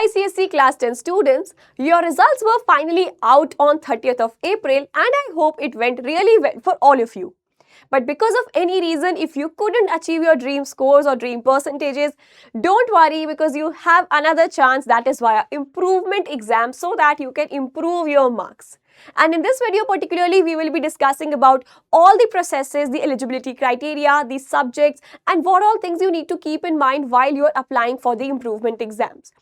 ICSE Class 10 students, your results were finally out on 30th of April and I hope it went really well for all of you. But because of any reason, if you couldn't achieve your dream scores or dream percentages, don't worry because you have another chance, that is via improvement exam, so that you can improve your marks. And in this video particularly, we will be discussing about all the processes, the eligibility criteria, the subjects and what all things you need to keep in mind while you are applying for the improvement exams.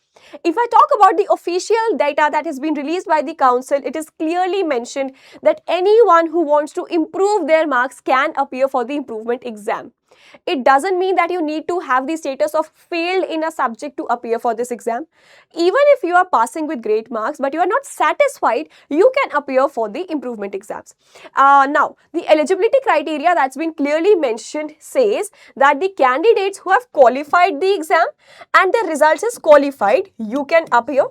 If I talk about the official data that has been released by the council, it is clearly mentioned that anyone who wants to improve their marks can appear for the improvement exam. It doesn't mean that you need to have the status of failed in a subject to appear for this exam. Even if you are passing with great marks but you are not satisfied, you can appear for the improvement exams. Now, the eligibility criteria that's been clearly mentioned says that the candidates who have qualified the exam and their results is qualified, you can appear.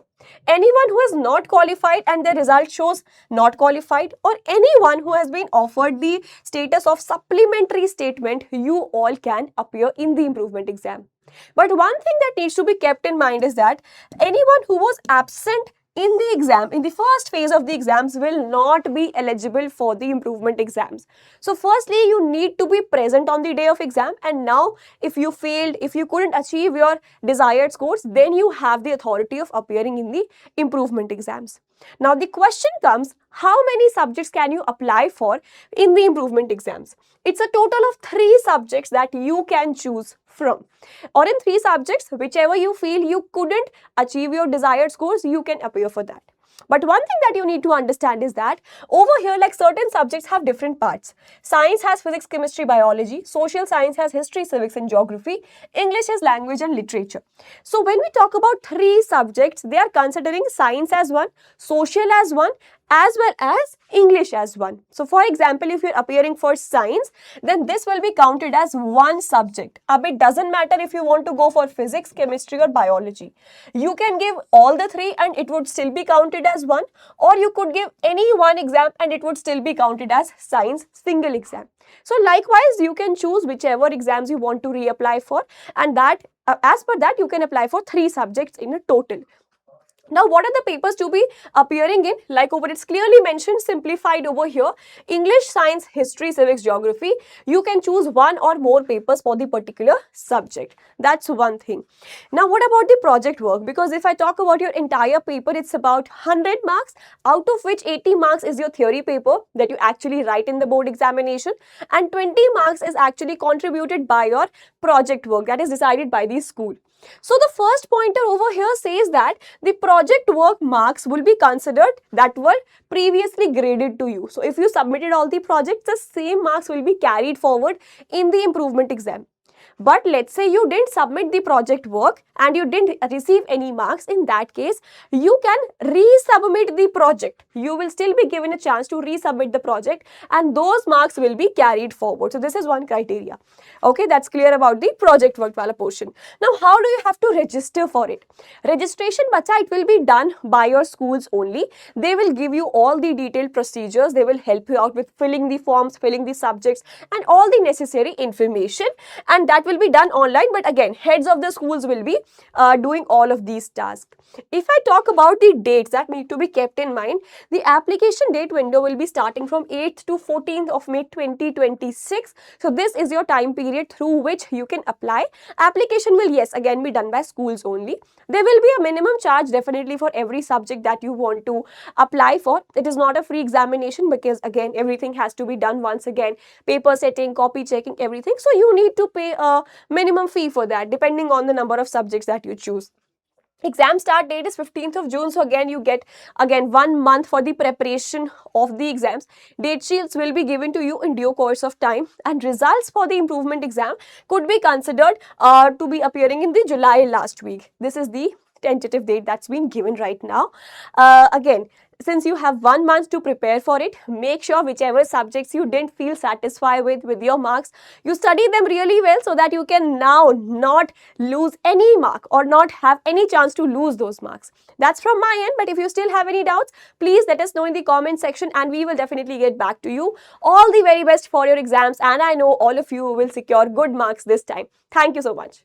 Anyone who is not qualified and the result shows not qualified, or anyone who has been offered the status of supplementary statement, you all can appear in the improvement exam. But one thing that needs to be kept in mind is that anyone who was absent in the exam, in the first phase of the exams, will not be eligible for the improvement exams. So firstly, you need to be present on the day of exam, and now if you failed, if you couldn't achieve your desired scores, then you have the authority of appearing in the improvement exams. Now the question comes, how many subjects can you apply for in the improvement exams? It's a total of 3 subjects that you can choose from, or in 3 subjects, whichever you feel you couldn't achieve your desired scores, you can appear for that. But one thing that you need to understand is that over here, like, certain subjects have different parts. Science has physics, chemistry, biology. Social science has history, civics and geography. English has language and literature. So when we talk about 3 subjects, they are considering science as one, social as one, as well as English as one. So for example, if you're appearing for science, then this will be counted as one subject. It doesn't matter if you want to go for physics, chemistry or biology. You can give all the 3 and it would still be counted as one, or you could give any one exam and it would still be counted as science single exam. So likewise, you can choose whichever exams you want to reapply for, and that as per that you can apply for 3 subjects in a total. Now, what are the papers to be appearing in? Like over, it's clearly mentioned, simplified over here: English, science, history, civics, geography. You can choose one or more papers for the particular subject. That's one thing. Now, what about the project work? Because if I talk about your entire paper, it's about 100 marks, out of which 80 marks is your theory paper that you actually write in the board examination, and 20 marks is actually contributed by your project work that is decided by the school. So the first pointer over here says that the project work marks will be considered that were previously graded to you. So if you submitted all the projects, the same marks will be carried forward in the improvement exam. But let's say you didn't submit the project work and you didn't receive any marks. In that case, you can resubmit the project. You will still be given a chance to resubmit the project and those marks will be carried forward. So this is one criteria. Okay, that's clear about the project work wala portion. Now, how do you have to register for it? Registration, bacha, it will be done by your schools only. They will give you all the detailed procedures. They will help you out with filling the forms, filling the subjects and all the necessary information, and that will be done online. But again, heads of the schools will be doing all of these tasks. If I talk about the dates that need to be kept in mind, the application date window will be starting from 8th to 14th of May 2026. So this is your time period through which you can apply. Application will, yes, again be done by schools only. There will be a minimum charge definitely for every subject that you want to apply for. It is not a free examination because again, everything has to be done once again. Paper setting, copy checking, everything. So you need to pay a minimum fee for that depending on the number of subjects that you choose. Exam start date is 15th of June. So again, you get 1 month for the preparation of the exams. Date sheets will be given to you in due course of time, and results for the improvement exam could be considered to be appearing in the July last week. This is the tentative date that's been given right now. Again, since you have 1 month to prepare for it, make sure whichever subjects you didn't feel satisfied with your marks, you study them really well so that you can now not lose any mark or not have any chance to lose those marks. That's from my end, but if you still have any doubts, please let us know in the comment section and we will definitely get back to you. All the very best for your exams, and I know all of you will secure good marks this time. Thank you so much.